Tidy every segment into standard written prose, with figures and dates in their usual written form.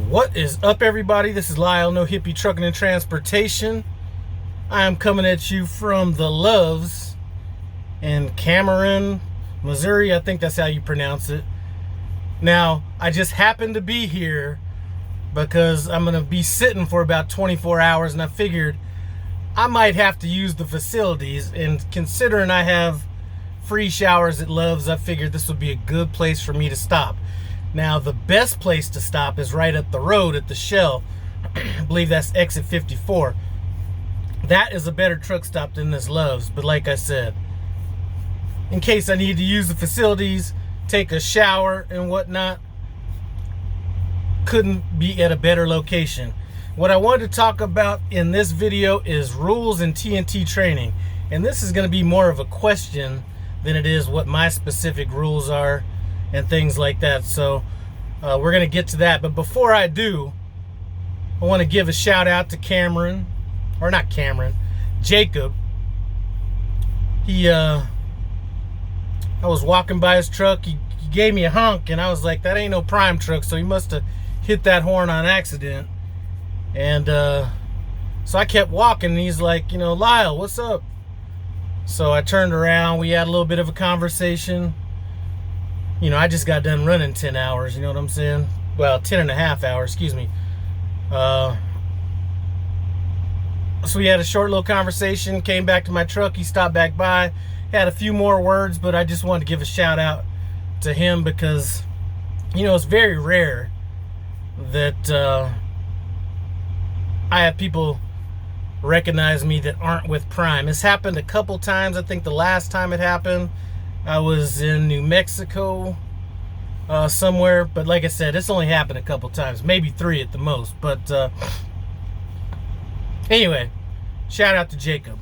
What is up, everybody? This is Lyle, No Hippie Trucking and Transportation. I am coming at you from the Loves in Cameron, Missouri. I think that's how you pronounce it. Now, I just happened to be here because I'm going to be sitting for about 24 hours, and I figured I might have to use the facilities. And considering I have free showers at Loves, I figured this would be a good place for me to stop. Now, the best place to stop is right up the road at the Shell. I believe that's exit 54. That is a better truck stop than this Loves. But like I said, in case I need to use the facilities, take a shower and whatnot, couldn't be at a better location. What I wanted to talk about in this video is rules in TNT training. And this is going to be more of a question than it is what my specific rules are and things like that. So we're going to get to that. But before I do, I want to give a shout out to Cameron, or not Cameron, Jacob. I was walking by his truck. He gave me a honk, and I was like, that ain't no Prime truck. So he must have hit that horn on accident. And so I kept walking, and he's like, Lyle, what's up? So I turned around. We had a little bit of a conversation. I just got done running 10 hours, you know what I'm saying? Well, 10 and a half hours, excuse me. So we had a short little conversation, came back to my truck, he stopped back by, had a few more words, but I just wanted to give a shout out to him because, it's very rare that I have people recognize me that aren't with Prime. It's happened a couple times. I think the last time it happened, I was in New Mexico somewhere, but like I said, it's only happened a couple times, maybe 3 at the most. But anyway, shout out to Jacob.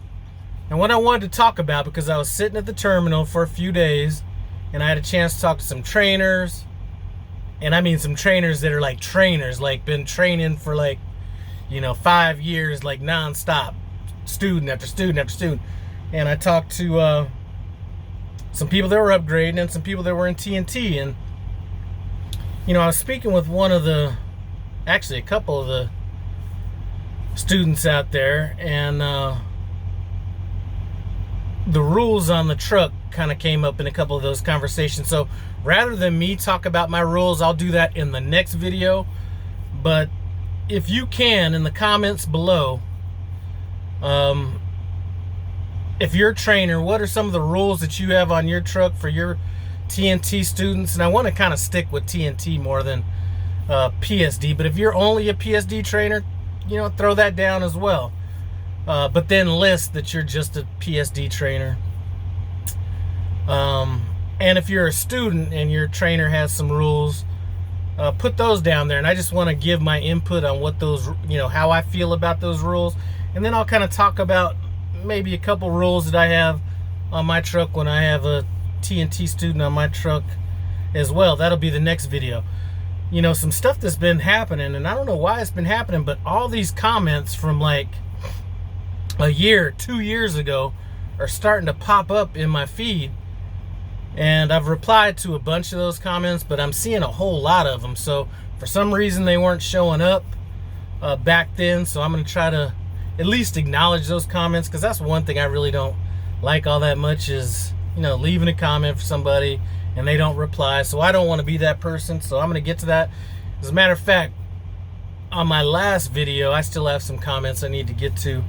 And what I wanted to talk about, because I was sitting at the terminal for a few days and I had a chance to talk to some trainers, and I mean some trainers that are like trainers, like been training for 5 years, like nonstop, student after student after student. And I talked to some people that were upgrading and some people that were in TNT. And, I was speaking with a couple of the students out there, and the rules on the truck kind of came up in a couple of those conversations. So rather than me talk about my rules, I'll do that in the next video. But if you can, in the comments below, if you're a trainer, what are some of the rules that you have on your truck for your TNT students? And I want to kind of stick with TNT more than PSD. But if you're only a PSD trainer, throw that down as well. But then list that you're just a PSD trainer. And if you're a student and your trainer has some rules, put those down there. And I just want to give my input on what those, how I feel about those rules. And then I'll kind of talk about maybe a couple rules that I have on my truck when I have a TNT student on my truck as well. That'll be the next video. Some stuff that's been happening, and I don't know why it's been happening, but all these comments from like a year, 2 years ago are starting to pop up in my feed. And I've replied to a bunch of those comments, but I'm seeing a whole lot of them. So for some reason they weren't showing up back then. So I'm going to try to at least acknowledge those comments, because that's one thing I really don't like all that much is, leaving a comment for somebody and they don't reply. So I don't want to be that person. So I'm going to get to that. As a matter of fact, on my last video, I still have some comments I need to get to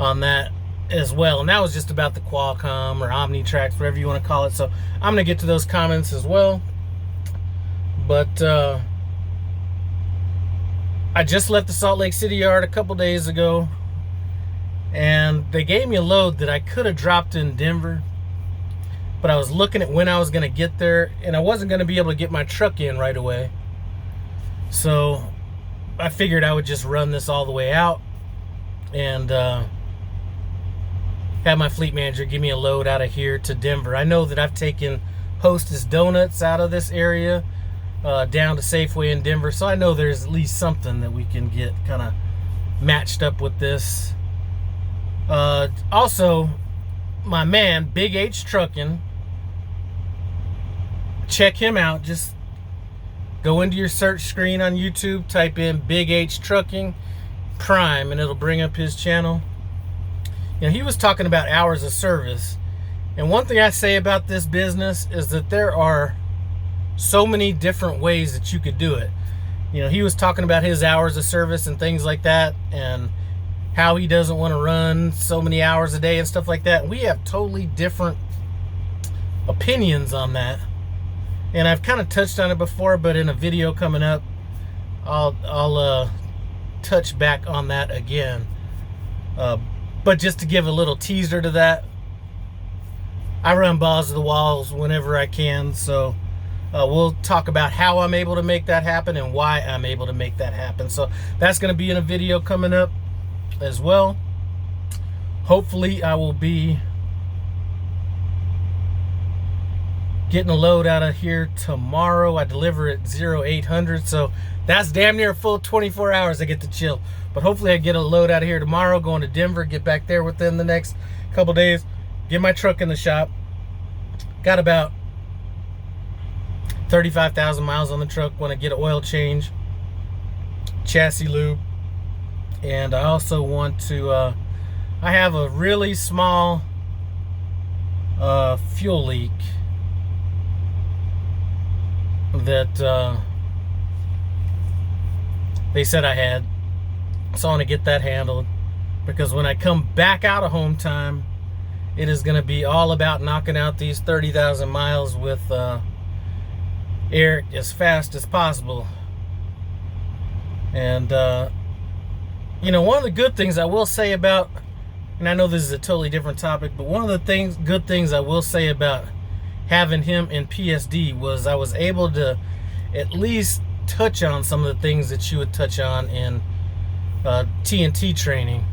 on that as well. And that was just about the Qualcomm or Omnitrax, whatever you want to call it. So I'm going to get to those comments as well. But I just left the Salt Lake City yard a couple days ago, and they gave me a load that I could have dropped in Denver, but I was looking at when I was going to get there, and I wasn't going to be able to get my truck in right away. So I figured I would just run this all the way out and have my fleet manager give me a load out of here to Denver. I know that I've taken Hostess Donuts out of this area down to Safeway in Denver, so I know there's at least something that we can get kind of matched up with this. Also, my man Big H Trucking, check him out. Just Go into your search screen on YouTube, type in Big H Trucking Prime, and it'll bring up his channel. You know, he was talking about hours of service. And one thing I say about this business is that there are so many different ways that you could do it. You know, he was talking about his hours of service and things like that, and how he doesn't want to run so many hours a day and stuff like that. We have totally different opinions on that. And I've kind of touched on it before, but in a video coming up, I'll touch back on that again. But just to give a little teaser to that, I run balls to the walls whenever I can. So we'll talk about how I'm able to make that happen and why I'm able to make that happen. So that's going to be in a video coming up as well. Hopefully I will be getting a load out of here tomorrow. I deliver at 0800, so that's damn near a full 24 hours I get to chill. But hopefully I get a load out of here tomorrow, going to Denver, get back there within the next couple days, get my truck in the shop. Got about 35,000 miles on the truck when I get an oil change, chassis lube, and I also want to, I have a really small fuel leak that they said I had, so I want to get that handled, because when I come back out of home time, it is going to be all about knocking out these 30,000 miles with air as fast as possible. And you know, one of the good things I will say about, and I know this is a totally different topic, but one of the good things I will say about having him in PSD was I was able to at least touch on some of the things that you would touch on in TNT training.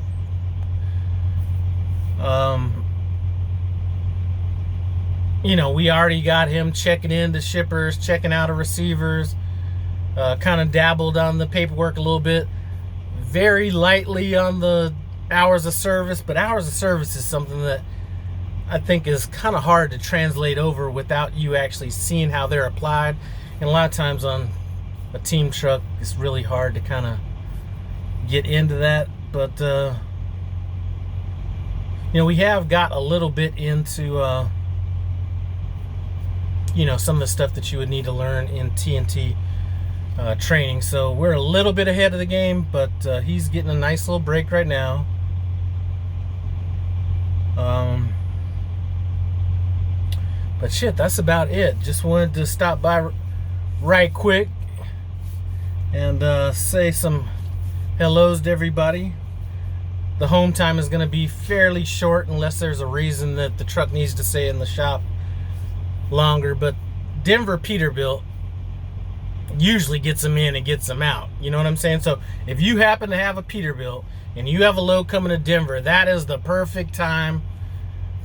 You know, we already got him checking into shippers, checking out of receivers, kind of dabbled on the paperwork a little bit, very lightly on the hours of service, but hours of service is something that I think is kind of hard to translate over without you actually seeing how they're applied. And a lot of times on a team truck, it's really hard to kind of get into that. But you know, we have got a little bit into you know, some of the stuff that you would need to learn in TNT training. So we're a little bit ahead of the game, but he's getting a nice little break right now. But shit, that's about it. Just wanted to stop by right quick and say some hellos to everybody. The home time is going to be fairly short unless there's a reason that the truck needs to stay in the shop longer. But Denver Peterbilt usually gets them in and gets them out. You know what I'm saying? So if you happen to have a Peterbilt and you have a load coming to Denver, that is the perfect time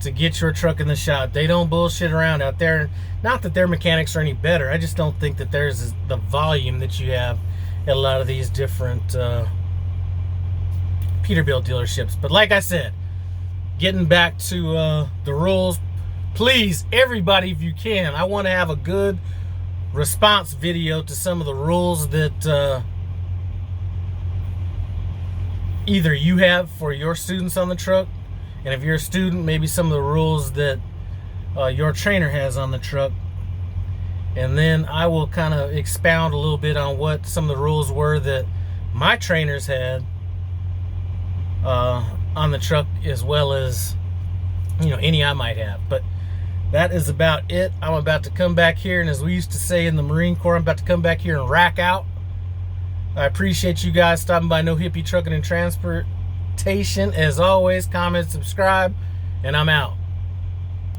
to get your truck in the shop. They don't bullshit around out there. Not that their mechanics are any better. I just don't think that there's the volume that you have at a lot of these different Peterbilt dealerships. But like I said, getting back to the rules, please, everybody, if you can, I want to have a good response video to some of the rules that either you have for your students on the truck, and if you're a student, maybe some of the rules that your trainer has on the truck. And then I will kind of expound a little bit on what some of the rules were that my trainers had on the truck, as well as, you know, any I might have. But that is about it. I'm about to come back here, and as we used to say in the Marine Corps, I'm about to come back here and rack out. I appreciate you guys stopping by No Hippie Trucking and Transportation. As always, comment, subscribe, and I'm out.